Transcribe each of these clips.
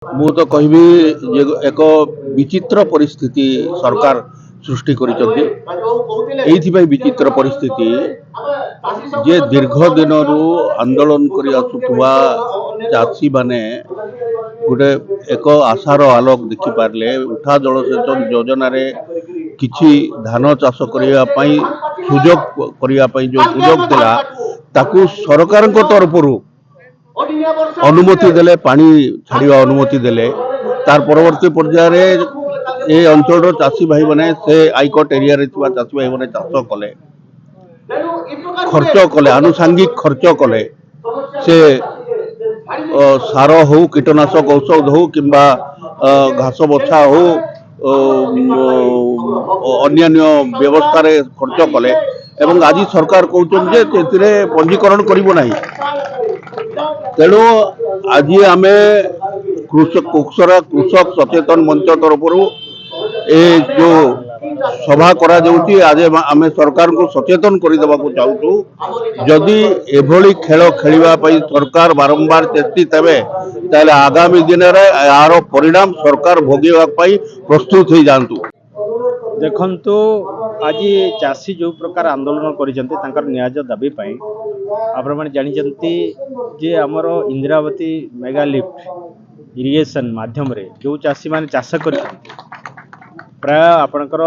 ମୁଁ ତ କହିବି ଯେ ଏକ ବିଚିତ୍ର ପରିସ୍ଥିତି ସରକାର ସୃଷ୍ଟି କରିଛନ୍ତି। ଏଇଥିପାଇଁ ବିଚିତ୍ର ପରିସ୍ଥିତି ଯେ ଦୀର୍ଘ ଦିନରୁ ଆନ୍ଦୋଳନ କରି ଆସୁଥିବା ଚାଷୀମାନେ ଗୋଟେ ଏକ ଆଶାର ଆଲୋକ ଦେଖିପାରିଲେ। ଉଠା ଜଳସେଚନ ଯୋଜନାରେ କିଛି ଧାନ ଚାଷ କରିବା ପାଇଁ ଯେଉଁ ସୁଯୋଗ ଥିଲା ତାକୁ ସରକାରଙ୍କ ତରଫରୁ ଅନୁମତି ଦେଲେ, ପାଣି ଛାଡ଼ିବା ଅନୁମତି ଦେଲେ। ତାର ପରବର୍ତ୍ତୀ ପର୍ଯ୍ୟାୟରେ ଏ ଅଞ୍ଚଳର ଚାଷୀ ଭାଇମାନେ ସେ ଆଇକଟ ଏରିଆରେ ଥିବା ଚାଷୀ ଭାଇମାନେ ଚାଷ କଲେ, ଖର୍ଚ୍ଚ କଲେ, ଆନୁଷାଙ୍ଗିକ ଖର୍ଚ୍ଚ କଲେ। ସେ ସାର ହଉ, କୀଟନାଶକ ଔଷଧ ହଉ କିମ୍ବା ଘାସ ବଛା ହଉ, ଅନ୍ୟାନ୍ୟ ବ୍ୟବସ୍ଥାରେ ଖର୍ଚ୍ଚ କଲେ ଏବଂ ଆଜି ସରକାର କହୁଛନ୍ତି ଯେ ସେଥିରେ ପଞ୍ଜୀକରଣ କରିବ ନାହିଁ। ତେଣୁ ଆଜି ଆମେ କୃଷକ ସଚେତନ ମଞ୍ଚ ତରଫରୁ ଏ ଯେଉଁ ସଭା କରାଯାଉଛି, ଆଜି ଆମେ ସରକାରଙ୍କୁ ସଚେତନ କରିଦେବାକୁ ଚାହୁଁଛୁ। ଯଦି ଏଭଳି ଖେଳ ଖେଳିବା ପାଇଁ ସରକାର ବାରମ୍ବାର ଚେଷ୍ଟିତ ହେବେ ତାହେଲେ ଆଗାମୀ ଦିନରେ ଏହାର ପରିଣାମ ସରକାର ଭୋଗିବା ପାଇଁ ପ୍ରସ୍ତୁତ ହେଇଯାଆନ୍ତୁ। ଦେଖନ୍ତୁ, ଆଜି ଚାଷୀ ଯେଉଁ ପ୍ରକାର ଆନ୍ଦୋଳନ କରିଛନ୍ତି ତାଙ୍କର ନ୍ୟାୟ ଦାବି ପାଇଁ ଆପଣମାନେ ଜାଣିଛନ୍ତି ଯେ ଆମର ଇନ୍ଦ୍ରାବତୀ ମେଗା ଲିଫ୍ଟ ଇରିଗେସନ୍ ମାଧ୍ୟମରେ ଯେଉଁ ଚାଷୀମାନେ ଚାଷ କରିଛନ୍ତି ପ୍ରାୟ ଆପଣଙ୍କର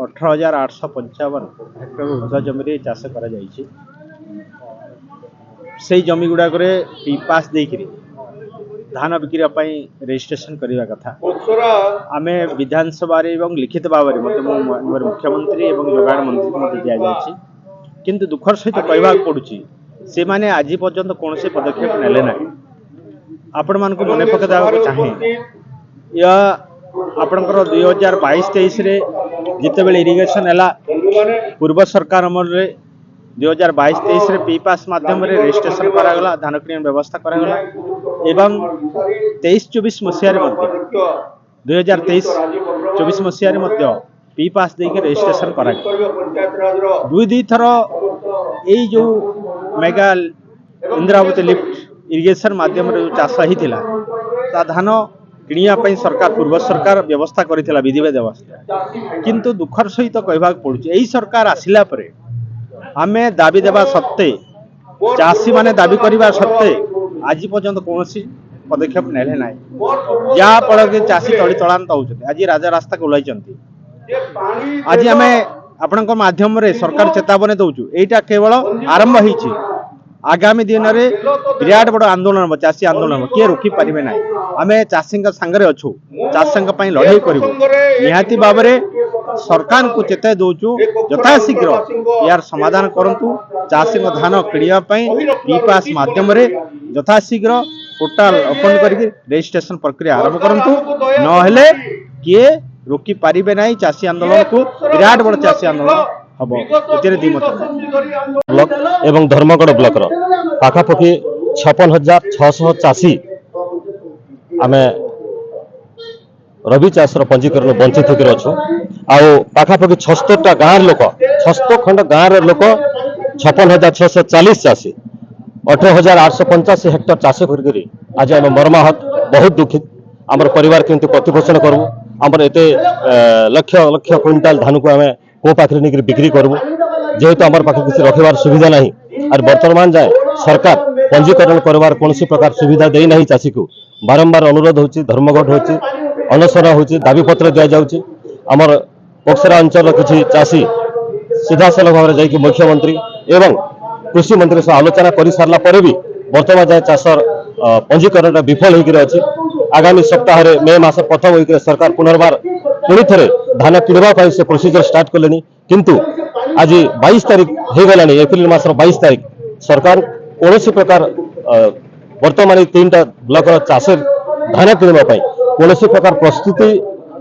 18,855 ହେକ୍ଟର ଉର୍ଦ୍ଧ୍ୱ ଜମିରେ ଚାଷ କରାଯାଇଛି। ସେଇ ଜମି ଗୁଡ଼ାକରେ ପାସ୍ ଦେଇକରି ଧାନ ବିକ୍ରିବା ପାଇଁ ରେଜିଷ୍ଟ୍ରେସନ କରିବା କଥା ଆମେ ବିଧାନସଭାରେ ଏବଂ ଲିଖିତ ଭାବରେ ମୋତେ ମୋର ମୁଖ୍ୟମନ୍ତ୍ରୀ ଏବଂ ଯୋଗାଣ ମନ୍ତ୍ରୀଙ୍କୁ ମଧ୍ୟ ଦିଆଯାଇଛି। କିନ୍ତୁ ଦୁଃଖର ସହିତ କହିବାକୁ ପଡ଼ୁଛି ସେମାନେ ଆଜି ପର୍ଯ୍ୟନ୍ତ କୌଣସି ପଦକ୍ଷେପ ନେଲେ ନାହିଁ। ଆପଣମାନଙ୍କୁ ମନେ ପକାଇ ଦେବାକୁ ଚାହେଁ, ଆପଣଙ୍କର 2022-23ରେ ଯେତେବେଳେ ଇରିଗେସନ୍ ହେଲା, ପୂର୍ବ ସରକାର ଅମଳରେ 2022-23ରେ ପାସ୍ ମାଧ୍ୟମରେ ରେଜିଷ୍ଟ୍ରେସନ କରାଗଲା, ଧାନ କିଣିବା ବ୍ୟବସ୍ଥା କରାଗଲା ଏବଂ 23-24 ମସିହାରେ ମଧ୍ୟ 2023-24 ମସିହାରେ ମଧ୍ୟ ପାସ୍ ଦେଇକି ରେଜିଷ୍ଟ୍ରେସନ କରାଗଲା। ଦୁଇ ଥର ଏଇ ଯେଉଁ ମେଗା ଇନ୍ଦ୍ରାବତୀ ଲିଫ୍ଟ ଇରିଗେସନ୍ ମାଧ୍ୟମରେ ଯେଉଁ ଚାଷ ହେଇଥିଲା ତା ଧାନ କିଣିବା ପାଇଁ ସରକାର ପୂର୍ବ ସରକାର ବ୍ୟବସ୍ଥା କରିଥିଲା, ବିଧିବଦ୍ଧ ବ୍ୟବସ୍ଥା। କିନ୍ତୁ ଦୁଃଖର ସହିତ କହିବାକୁ ପଡ଼ୁଛି ଏହି ସରକାର ଆସିଲା ପରେ ଆମେ ଦାବି ଦେବା ସତ୍ତ୍ୱେ, ଚାଷୀମାନେ ଦାବି କରିବା ସତ୍ତ୍ୱେ ଆଜି ପର୍ଯ୍ୟନ୍ତ କୌଣସି ପଦକ୍ଷେପ ନେଲେ ନାହିଁ, ଯାହାଫଳରେ ଚାଷୀ ତଳିତଳାନ୍ତ ହେଉଛନ୍ତି। ଆଜି ରାଜରାସ୍ତାକୁ ଓହ୍ଲାଇଛନ୍ତି। ଆଜି ଆମେ ଆପଣଙ୍କ ମାଧ୍ୟମରେ ସରକାର ଚେତାବନୀ ଦେଉଛୁ, ଏଇଟା କେବଳ ଆରମ୍ଭ ହେଇଛି। ଆଗାମୀ ଦିନରେ ବିରାଟ ବଡ଼ ଆନ୍ଦୋଳନ ହେବ, ଚାଷୀ ଆନ୍ଦୋଳନ ହେବ, କିଏ ରୋକିପାରିବେ ନାହିଁ। ଆମେ ଚାଷୀଙ୍କ ସାଙ୍ଗରେ ଅଛୁ, ଚାଷୀଙ୍କ ପାଇଁ ଲଢ଼େଇ କରିବୁ। ନିହାତି ଭାବରେ ସରକାରଙ୍କୁ ଚେତାଇ ଦେଉଛୁ, ଯଥାଶୀଘ୍ର ଏହାର ସମାଧାନ କରନ୍ତୁ। ଚାଷୀଙ୍କ ଧାନ କିଣିବା ପାଇଁ ପାସ୍ ମାଧ୍ୟମରେ ଯଥାଶୀଘ୍ର ପୋର୍ଟାଲ ଓପନ୍ କରିକି ରେଜିଷ୍ଟ୍ରେସନ ପ୍ରକ୍ରିୟା ଆରମ୍ଭ କରନ୍ତୁ। ନହେଲେ କିଏ ରୋକିପାରିବେ ନାହିଁ। ଚାଷୀ ଆନ୍ଦୋଳନକୁ ବିରାଟ ବଡ଼ ଚାଷୀ ଆନ୍ଦୋଳନ ହେବ, ଏଥିରେ ଦ୍ୱିମତ ବ୍ଲକ ଏବଂ ଧର୍ମଗଡ଼ ବ୍ଲକର ପାଖାପାଖି 56,600 ଚାଷୀ ଆମେ ରବି ଚାଷର ପଞ୍ଜୀକରଣ ବଞ୍ଚିତ ହୋଇକରି ଅଛୁ। ଆଉ ପାଖାପାଖି 76ଟା ଗାଁର ଲୋକ, 76 ଖଣ୍ଡ ଗାଁର ଲୋକ, 56,640 ଚାଷୀ, 18,885 ହେକ୍ଟର ଚାଷ କରିକରି ଆଜି ଆମେ ମର୍ମାହତ, ବହୁତ ଦୁଃଖିତ। ଆମର ପରିବାର କେମିତି ପ୍ରତିପୋଷଣ କରିବୁ? ଆମର ଏତେ ଲକ୍ଷ ଲକ୍ଷ କୁଇଣ୍ଟାଲ ଧାନକୁ ଆମେ କେଉଁ ପାଖରେ ନେଇକରି ବିକ୍ରି କରିବୁ? ଯେହେତୁ ଆମର ପାଖରେ କିଛି ରଖିବାର ସୁବିଧା ନାହିଁ। আর বর্তমান যায় সরকার পঞ্জীকরণ করবার কৌশি প্রকার সুবিধা দেই নাই চাষীকে। বারম্বার অনুরোধ হচ্ছে, ধর্মঘট হচ্ছে, অনশন হচ্ছে, দাবিপত্র দিয়া যাচ্ছে। আমার বক্সরা অঞ্চল কিছু চাষী সিধাসলখ ভাবে যাই মুখ্যমন্ত্রী এবং কৃষি মন্ত্রী সহ আলোচনা করে সারা পরে বি বর্তমান যায় চাষর পঞ্জীকরণটা বিফল হয়ে আছে। আগামী সপ্তাহে মে মাস প্রথম উইকে সরকার পুনর্বার পুনি থরে ধান কিণবা সে প্রোসিজর স্টার্ট কলে, কিন্তু আজ 22 তারিখ হয়ে গলানি, এপ্রিল মাসের 22 তারিখ সরকার কৌশি প্রকার বর্তমান এই 3টা ব্লকর চাষের ধান কিণবা কৌশি প্রকার প্রস্তুতি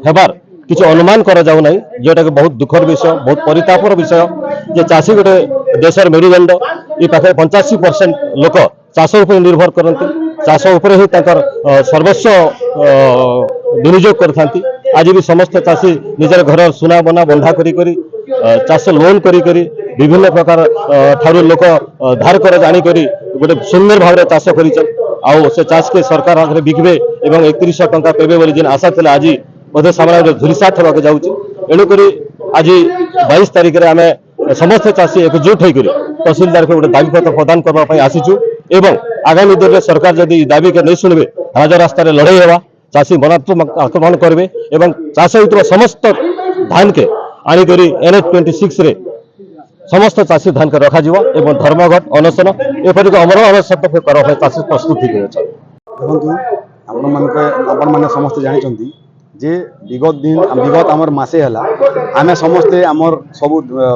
হবার কিছু অনুমান করা যাও নাই, যেটা বহুত দুঃখর বিষয়, বহুত পরিতাপর বিষয় যে চাষী গোটে দেশের মেরুদণ্ড। এই পাখে 85% লোক চাষ উপরে নির্ভর করতে, চাষ উপরে হি তাঁর সর্বস্ব বিনিয়োগ করে থাকে। আজ বি সমস্ত চাষী নিজের ঘর সুনা বনা বন্ধা করি চাষ লোন করি বিভিন্ন প্রকার ঠার লোক ধার করজ আনিকি গোটে সুন্দর ভাবে চাষ করেছেন। आउ से चाष के सरकार आगे बिकबे एवं 3100 टंका पेबे बोली जेन आशा थिला आज बोधे सामने धुरीसात होगा जाऊँ एणुक आज 22 तारिख में आम समस्त चाषी एकजुट होकर तहसीलदार को गोटे दाबीपत्र प्रदान करने आसीचु एवं आगामी दिन में सरकार जदि दाबी के नहीं शुणवे राजरास्त लड़ाई होगा चाषी बनात्मक आक्रमण करेंगे एवं चाष होता समस्त धान के आणिक NH-26 रे समस्त चाषी धान के रखा एवं धर्मघट अनशन एपरिक अमर अनशन कर चाषी प्रस्तुत देखु आपण मैंने समस्ते जानते जे विगत आमर मासे है आम समस्ते आमर सब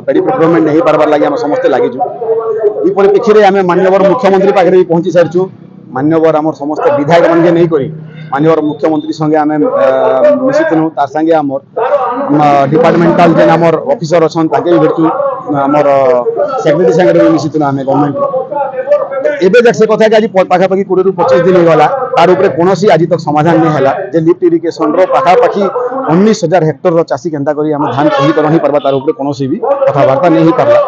पेडी प्रोक्योरमेंट नहीं पार्बार लगे आम समस्ते लगिचु ये परिप्रेक्षी में आम माननीय मुख्यमंत्री पाखे भी पहुंची सारी माननीय आमर समस्त विधायक मान के नहीं करी माननीय मुख्यमंत्री संगे आम मिशिथिलु तार संगे आमर डिपार्टमेंटाल जेन आमर ऑफिसर अच्छा भी भेटू आमर सेक्रेटरी संगे भी मिशिथिलु आम गवर्नमेंट एबे देख से कथा कि आज पाखापाखि 20 ରୁ 25 दिन होगा तार उपरे कोनोसी आज तक समाधान नहीं है जे लिफ्ट इरिगेशन रो पाखापाखि 19,000 हेक्टर रो चाषी केंता करी आम धान कही कर नहीं पारबा तार उपरे कोनोसी भी कथबार्ता नहीं हो पारला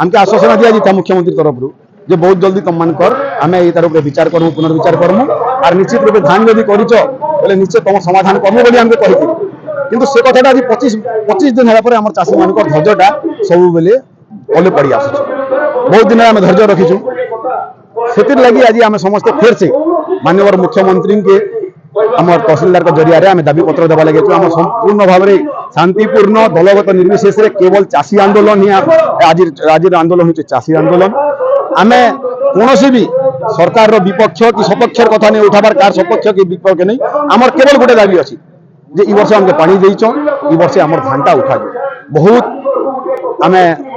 आमके आश्वासन दिया था मुख्यमंत्री तरफ जे बहुत जल्दी तुम मानकर आम ये तार उपरे विचार करमु पुनर्विचार करमु और निश्चित रूप धान जदि करिचो बोले निश्चय तुम समाधान करमु बोली आमके कहिथि किंतु से कथाटा आज 25 दिन होला पर हमर चाषी मानकर धैर्यटा सब बेले ओले पड़ी आसु बहुत दिन आम धैर्य रखीचु से लगी आज आम समस्त फिर से माननीय मुख्यमंत्री के आम तहसीलदार के जरिया आम दाबी पत्र देवा लगे आम संपूर्ण भाव में शांतिपूर्ण दलगत निर्विशेष केवल चाषी आंदोलन ही आज आंदोलन हूँ चाषी आंदोलन आम कौन भी सरकार विपक्ष कि सपक्षर कथा नहीं उठाबार कार सपक्ष कि विपक्ष नहीं आमर केवल गोटे दाबी अच्छी जे ई वर्ष आमके पानी देइछ ई वर्ष आमर धानटा उठा बहुत आम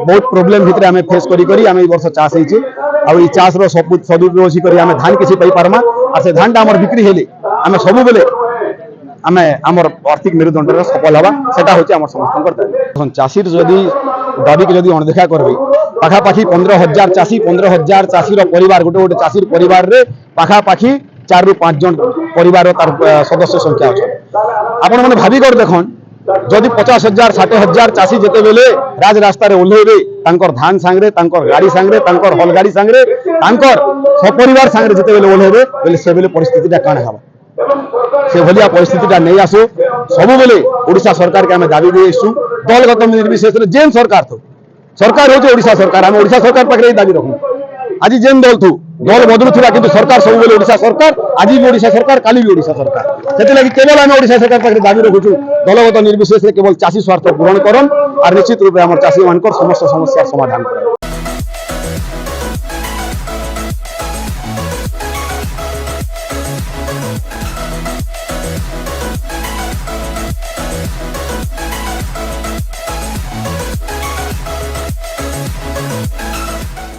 बहुत प्रोब्लेम भितर आम फेस करी आम ई वर्ष चाष होइछे आ ई चाष रो सदुपयोग करी आम धान किसी पाई पारमा आ से धानटा आमर बिक्री हेले आम सब बेले आम आमर आर्थिक मेरुदंड सफल हवा सेटा होचे आमर समस्त दाबी चाषीर जदि दाबी के जदि अणदेखा करबे पाखापाखि 15,000 चाषी 15,000 चाषीर परिवार गोटे गोटे चाषीर परिवार रे पाखापाखि 4 ରୁ 5 जन परिवार तार सदस्य संख्या अच्छा आपण मैंने भाविकर देखन जदि 50,000 60,000 चाषी जिते बेले राज रास्ता रे ओल्हेबे तांकर धान सांगरे तांकर गाड़ी सांगरे तांकर हल गाड़ी सांगरे तांकर सपरिवार सांगरे जिते बेले ओल्हेबे बेले से बेले परिस्थितिटा काण हबा से भलिया परिस्थितिटा नहीं आसो सब बेले ओडिशा सरकार के आम दाबी दे आसु दलगत निर्विशेष जेन सरकार थो सरकार होचे ओडिशा सरकार आम ओडिशा सरकार पाखे दाबी रखू आज जेन दल थू दल बदलुवा किंतु सरकार सब बेले ओडिशा सरकार आज भी ओडिशा सरकार काली भी ओडिशा सरकार से लगी केवल आम ओडिशा सरकार पाखे दाबी रखुचु दलगत निर्विशेष केवल चाषी स्वार्थ पूरण करन और निश्चित रूप से आम चाषी मान समस्त समस्या समाधान कर